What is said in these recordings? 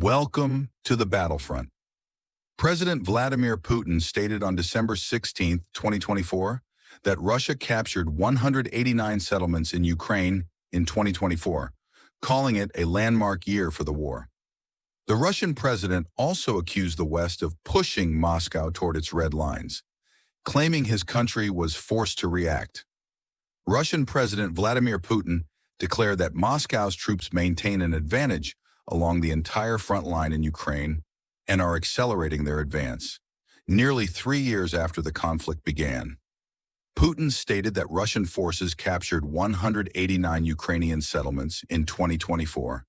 Welcome to the battlefront. President Vladimir Putin stated on December 16, 2024, that Russia captured 189 settlements in Ukraine in 2024, calling it a landmark year for the war. The Russian president also accused the West of pushing Moscow toward its red lines, claiming his country was forced to react. Russian President Vladimir Putin declared that Moscow's troops maintain an advantage along the entire front line in Ukraine and are accelerating their advance, nearly 3 years after the conflict began. Putin stated that Russian forces captured 189 Ukrainian settlements in 2024,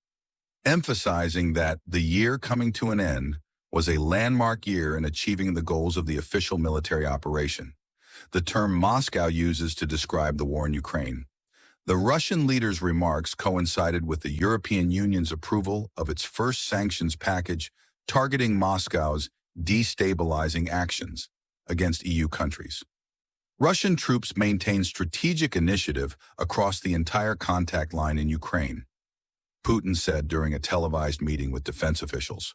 emphasizing that the year coming to an end was a landmark year in achieving the goals of the official military operation, the term Moscow uses to describe the war in Ukraine. The Russian leader's remarks coincided with the European Union's approval of its first sanctions package targeting Moscow's destabilizing actions against EU countries. Russian troops maintain strategic initiative across the entire contact line in Ukraine, Putin said during a televised meeting with defense officials.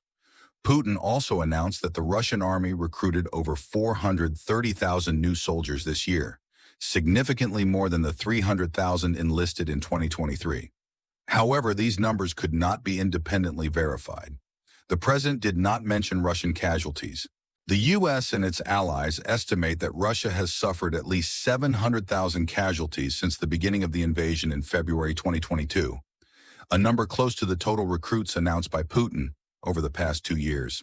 Putin also announced that the Russian army recruited over 430,000 new soldiers this year, significantly more than the 300,000 enlisted in 2023. However, these numbers could not be independently verified. The president did not mention Russian casualties. The U.S. and its allies estimate that Russia has suffered at least 700,000 casualties since the beginning of the invasion in February 2022, a number close to the total recruits announced by Putin over the past 2 years.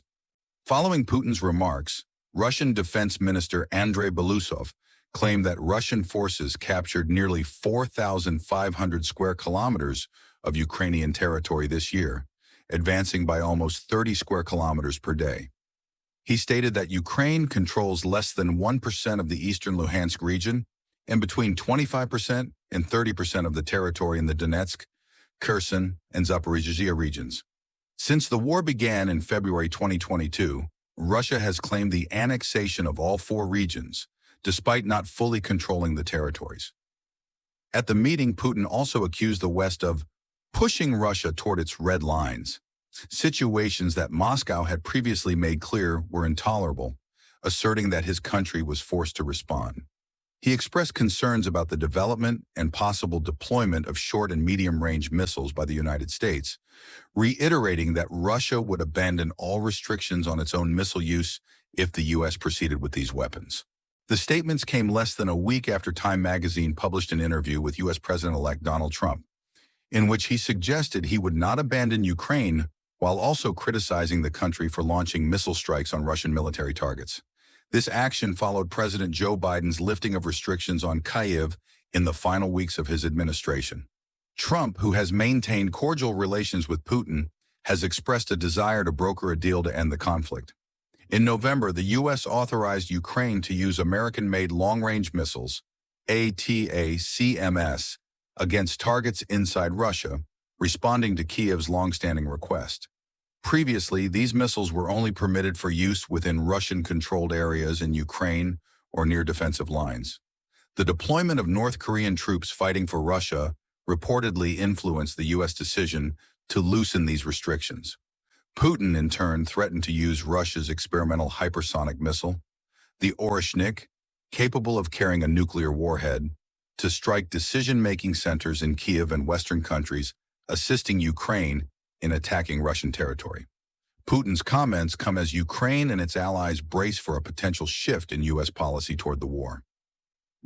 Following Putin's remarks, Russian Defense Minister Andrei Belousov claimed that Russian forces captured nearly 4,500 square kilometers of Ukrainian territory this year, advancing by almost 30 square kilometers per day. He stated that Ukraine controls less than 1% of the eastern Luhansk region and between 25% and 30% of the territory in the Donetsk, Kherson, and Zaporizhzhia regions. Since the war began in February 2022, Russia has claimed the annexation of all 4 regions, despite not fully controlling the territories. At the meeting, Putin also accused the West of pushing Russia toward its red lines, situations that Moscow had previously made clear were intolerable, asserting that his country was forced to respond. He expressed concerns about the development and possible deployment of short and medium-range missiles by the United States, reiterating that Russia would abandon all restrictions on its own missile use if the U.S. proceeded with these weapons. The statements came less than a week after Time magazine published an interview with U.S. President-elect Donald Trump, in which he suggested he would not abandon Ukraine while also criticizing the country for launching missile strikes on Russian military targets. This action followed President Joe Biden's lifting of restrictions on Kyiv in the final weeks of his administration. Trump, who has maintained cordial relations with Putin, has expressed a desire to broker a deal to end the conflict. In November, the U.S. authorized Ukraine to use American-made long-range missiles, ATACMS, against targets inside Russia, responding to Kyiv's long-standing request. Previously, these missiles were only permitted for use within Russian-controlled areas in Ukraine or near defensive lines. The deployment of North Korean troops fighting for Russia reportedly influenced the U.S. decision to loosen these restrictions. Putin, in turn, threatened to use Russia's experimental hypersonic missile, the Oreshnik, capable of carrying a nuclear warhead, to strike decision-making centers in Kyiv and Western countries, assisting Ukraine in attacking Russian territory. Putin's comments come as Ukraine and its allies brace for a potential shift in U.S. policy toward the war.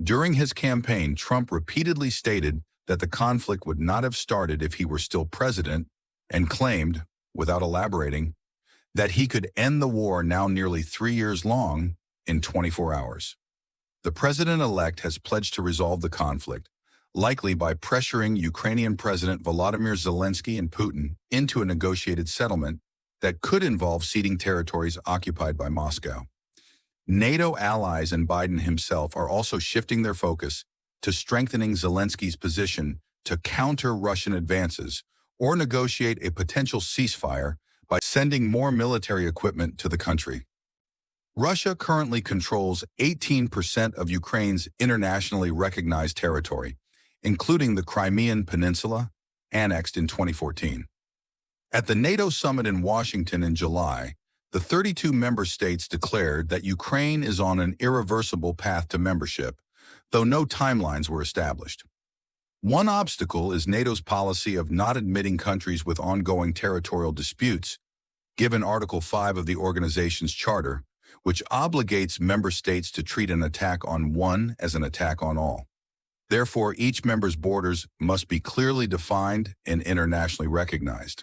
During his campaign, Trump repeatedly stated that the conflict would not have started if he were still president, and claimed, without elaborating, that he could end the war now nearly 3 years long in 24 hours. The president-elect has pledged to resolve the conflict, likely by pressuring Ukrainian President Volodymyr Zelensky and Putin into a negotiated settlement that could involve ceding territories occupied by Moscow. NATO allies and Biden himself are also shifting their focus to strengthening Zelensky's position to counter Russian advances or negotiate a potential ceasefire by sending more military equipment to the country. Russia currently controls 18% of Ukraine's internationally recognized territory, including the Crimean Peninsula, annexed in 2014. At the NATO summit in Washington in July, the 32 member states declared that Ukraine is on an irreversible path to membership, though no timelines were established. One obstacle is NATO's policy of not admitting countries with ongoing territorial disputes, given Article 5 of the organization's charter, which obligates member states to treat an attack on one as an attack on all. Therefore, each member's borders must be clearly defined and internationally recognized.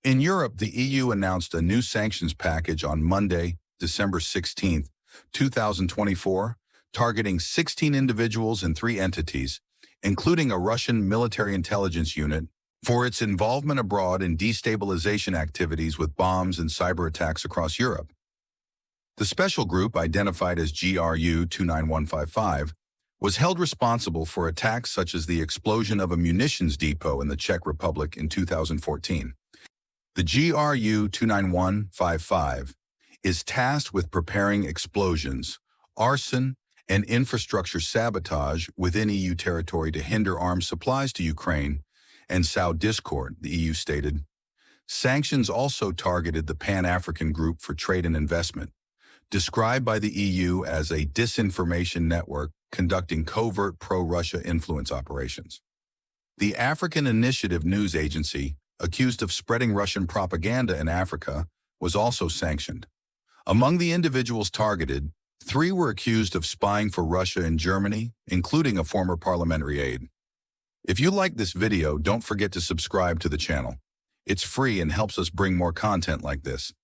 In Europe, the EU announced a new sanctions package on Monday, December 16, 2024, targeting 16 individuals and 3 entities, including a Russian military intelligence unit, for its involvement abroad in destabilization activities with bombs and cyber attacks across Europe. The special group, identified as GRU 29155, was held responsible for attacks such as the explosion of a munitions depot in the Czech Republic in 2014. The GRU 29155 is tasked with preparing explosions, arson, and infrastructure sabotage within EU territory to hinder arms supplies to Ukraine and sow discord, the EU stated. Sanctions also targeted the Pan-African Group for Trade and Investment, described by the EU as a disinformation network conducting covert pro-Russia influence operations. The African Initiative News Agency, accused of spreading Russian propaganda in Africa, was also sanctioned. Among the individuals targeted, 3 were accused of spying for Russia in Germany, including a former parliamentary aide. If you like this video, don't forget to subscribe to the channel. It's free and helps us bring more content like this.